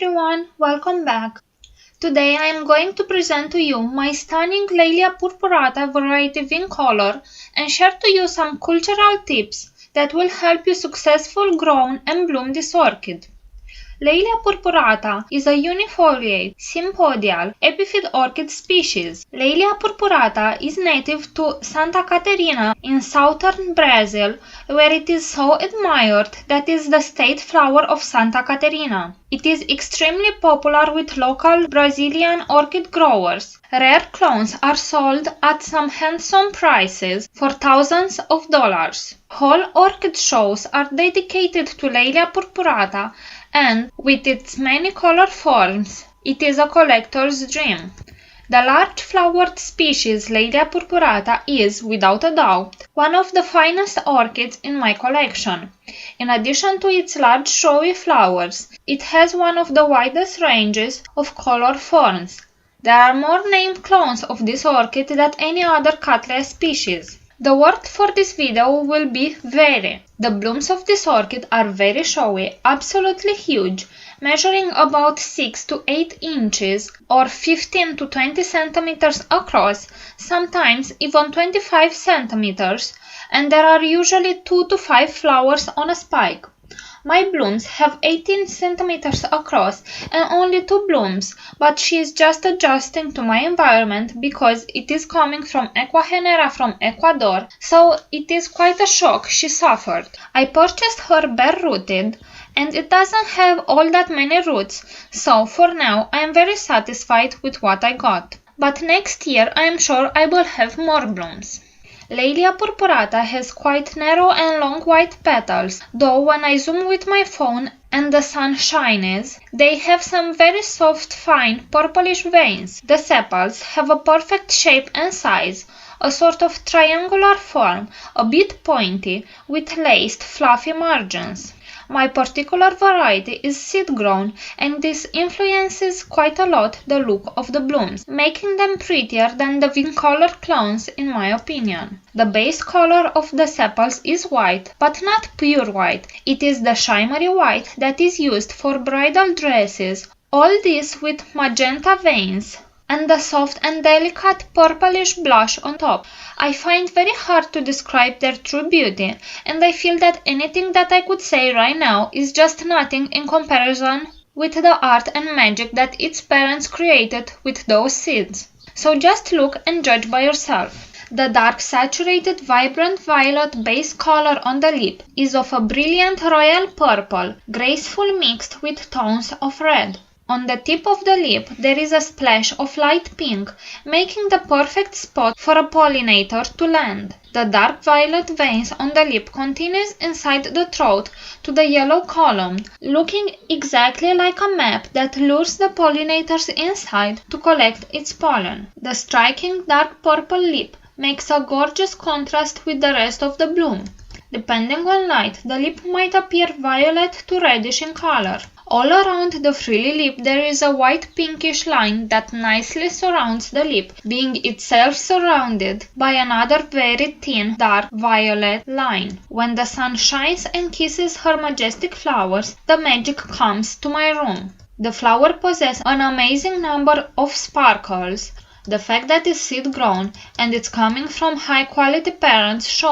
everyone, welcome back. Today I am going to present to you my stunning Laelia purpurata variety vincolor and share to you some cultural tips that will help you successfully grow and bloom this orchid. Laelia purpurata is a unifoliate, sympodial, epiphyte orchid species. Laelia purpurata is native to Santa Catarina in southern Brazil, where it is so admired that it is the state flower of Santa Catarina. It is extremely popular with local Brazilian orchid growers. Rare clones are sold at some handsome prices for thousands of dollars. Whole orchid shows are dedicated to Laelia purpurata, and with its many color forms, it is a collector's dream. The large flowered species Laelia purpurata is, without a doubt, one of the finest orchids in my collection. In addition to its large showy flowers, it has one of the widest ranges of color forms. There are more named clones of this orchid than any other Cattleya species. The word for this video will be very. The blooms of this orchid are very showy, absolutely huge, measuring about 6 to 8 inches or 15 to 20 centimeters across, sometimes even 25 centimeters, and there are usually 2 to 5 flowers on a spike. My blooms have 18 centimeters across and only 2 blooms, but she is just adjusting to my environment because it is coming from Ecuagenera from Ecuador, so it is quite a shock she suffered. I purchased her bare rooted and it doesn't have all that many roots, so for now I am very satisfied with what I got. But next year I am sure I will have more blooms. Laelia purpurata has quite narrow and long white petals, though when I zoom with my phone and the sun shines, they have some very soft, fine, purplish veins. The sepals have a perfect shape and size, a sort of triangular form, a bit pointy, with laced, fluffy margins. My particular variety is seed-grown, and this influences quite a lot the look of the blooms, making them prettier than the vincolor clones in my opinion. The base color of the sepals is white, but not pure white. It is the shimmery white that is used for bridal dresses, all this with magenta veins and the soft and delicate purplish blush on top. I find very hard to describe their true beauty, and I feel that anything that I could say right now is just nothing in comparison with the art and magic that its parents created with those seeds. So just look and judge by yourself. The dark saturated vibrant violet base color on the lip is of a brilliant royal purple, graceful mixed with tones of red. On the tip of the lip there is a splash of light pink, making the perfect spot for a pollinator to land. The dark violet veins on the lip continues inside the throat to the yellow column, looking exactly like a map that lures the pollinators inside to collect its pollen. The striking dark purple lip makes a gorgeous contrast with the rest of the bloom. Depending on light, the lip might appear violet to reddish in color. All around the frilly lip there is a white pinkish line that nicely surrounds the lip, being itself surrounded by another very thin dark violet line. When the sun shines and kisses her majestic flowers, the magic comes to my room. The flower possesses an amazing number of sparkles. The fact that it's seed grown and it's coming from high quality parents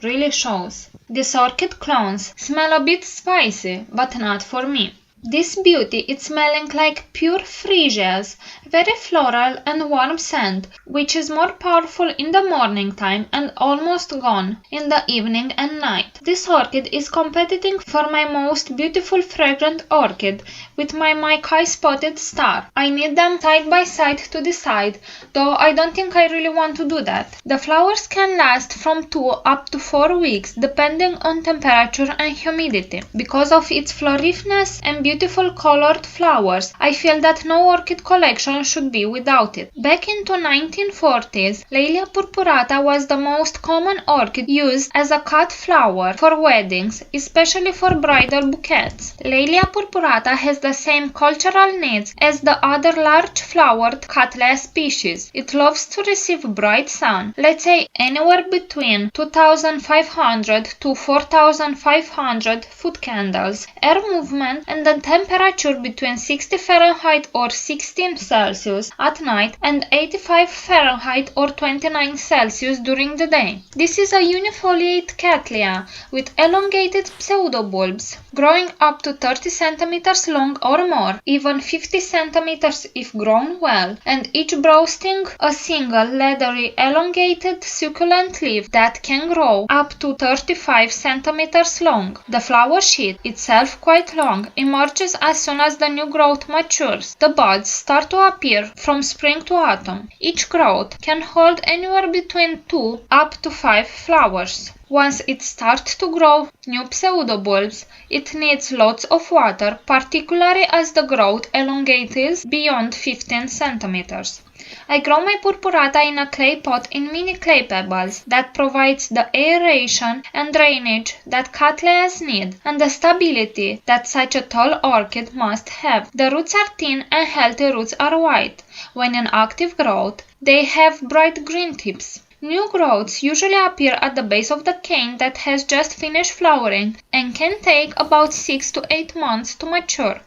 really shows. These orchid clones smell a bit spicy, but not for me. This beauty is smelling like pure freesias, very floral and warm scent, which is more powerful in the morning time and almost gone in the evening and night. This orchid is competing for my most beautiful fragrant orchid with my Maikai spotted star. I need them side by side to decide, though I don't think I really want to do that. The flowers can last from 2 up to 4 weeks depending on temperature and humidity. Because of its floriferous and beautiful colored flowers, I feel that no orchid collection should be without it. Back into 1940s, Laelia purpurata was the most common orchid used as a cut flower for weddings, especially for bridal bouquets. Laelia purpurata has the same cultural needs as the other large flowered Cattleya species. It loves to receive bright sun, let's say anywhere between 2,500 to 4,500 foot candles, air movement, and the a temperature between 60 Fahrenheit or 16 Celsius at night and 85 Fahrenheit or 29 Celsius during the day. This is a unifoliate cattleya with elongated pseudobulbs, growing up to 30 centimeters long or more, even 50 centimeters if grown well, and each boasting a single leathery elongated succulent leaf that can grow up to 35 centimeters long. The flower sheath, itself quite long, emerges as soon as the new growth matures. The buds start to appear from spring to autumn. Each growth can hold anywhere between 2 up to 5 flowers. Once it starts to grow new pseudobulbs, it needs lots of water, particularly as the growth elongates beyond 15 centimeters. I grow my purpurata in a clay pot in mini clay pebbles that provides the aeration and drainage that cattleyas need and the stability that such a tall orchid must have. The roots are thin and healthy roots are white. When in active growth, they have bright green tips. New growths usually appear at the base of the cane that has just finished flowering and can take about 6 to 8 months to mature.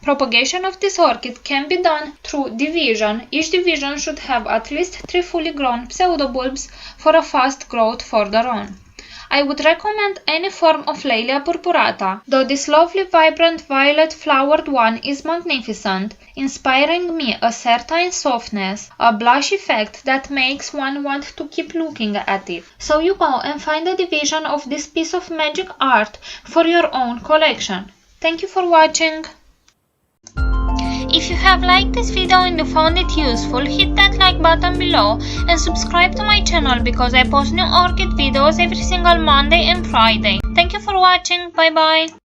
Propagation of this orchid can be done through division. Each division should have at least 3 fully grown pseudobulbs for a fast growth further on. I would recommend any form of Laelia purpurata, though this lovely vibrant violet flowered one is magnificent, inspiring me a certain softness, a blush effect that makes one want to keep looking at it. So you go and find a division of this piece of magic art for your own collection. Thank you for watching. If you have liked this video and you found it useful, hit that like button below and subscribe to my channel because I post new orchid videos every single Monday and Friday. Thank you for watching. Bye bye.